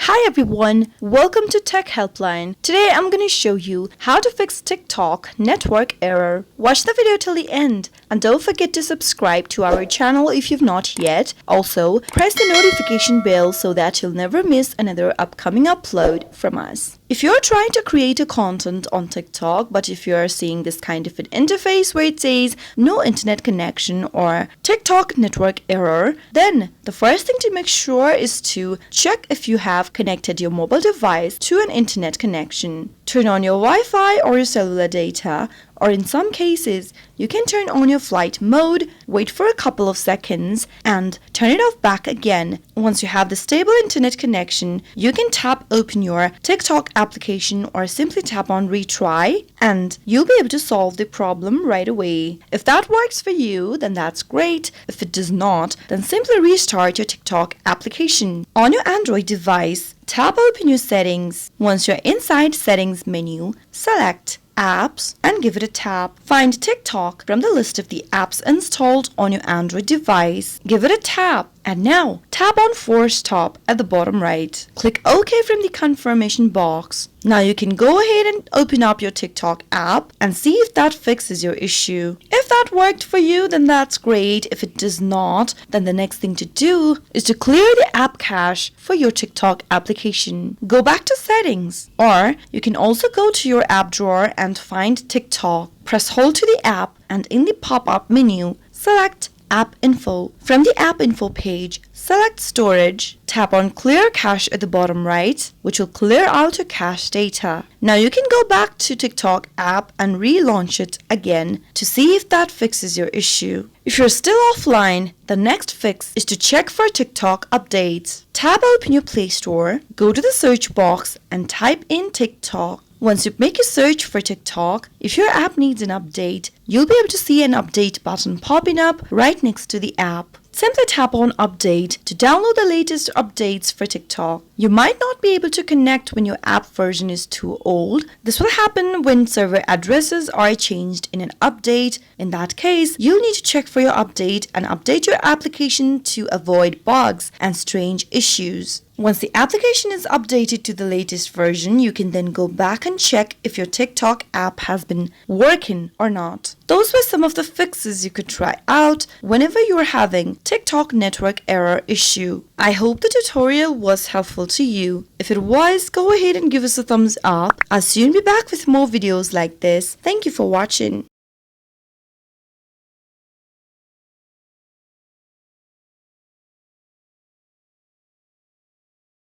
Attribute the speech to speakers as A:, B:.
A: Hi everyone, welcome to Tech Helpline. Today I'm going to show you how to fix TikTok network error. Watch the video till the end and don't forget to subscribe to our channel if you've not yet. Also, press the notification bell so that you'll never miss another upcoming upload from us. If you're trying to create a content on TikTok, but if you're seeing this kind of an interface where it says no internet connection or TikTok network error, then the first thing to make sure is to check if you have connected your mobile device to an internet connection. Turn on your Wi-Fi or your cellular data, or in some cases, you can turn on your flight mode, wait for a couple of seconds, and turn it off back again. Once you have the stable internet connection, you can tap open your TikTok application or simply tap on retry, and you'll be able to solve the problem right away. If that works for you, then that's great. If it does not, then simply restart your TikTok application. On your Android device, tap open your settings. Once you're inside settings menu, select apps and give it a tap. Find TikTok from the list of the apps installed on your Android device. Give it a tap. And now, tap on Force Stop at the bottom right. Click OK from the confirmation box. Now you can go ahead and open up your TikTok app and see if that fixes your issue. If that worked for you, then that's great. If it does not, then the next thing to do is to clear the app cache for your TikTok application. Go back to settings, or you can also go to your app drawer and find TikTok. Press hold to the app and in the pop-up menu, select App Info. From the App Info page, select Storage. Tap on Clear Cache at the bottom right, which will clear out your cache data. Now you can go back to TikTok app and relaunch it again to see if that fixes your issue. If you're still offline, the next fix is to check for TikTok updates. Tap open your Play Store, go to the search box and type in TikTok. Once you make a search for TikTok, if your app needs an update, you'll be able to see an update button popping up right next to the app. Simply tap on Update to download the latest updates for TikTok. You might not be able to connect when your app version is too old. This will happen when server addresses are changed in an update. In that case, you'll need to check for your update and update your application to avoid bugs and strange issues. Once the application is updated to the latest version, you can then go back and check if your TikTok app has been working or not. Those were some of the fixes you could try out whenever you are having TikTok network error issue. I hope the tutorial was helpful to you. If it was, go ahead and give us a thumbs up. I'll soon be back with more videos like this. Thank you for watching.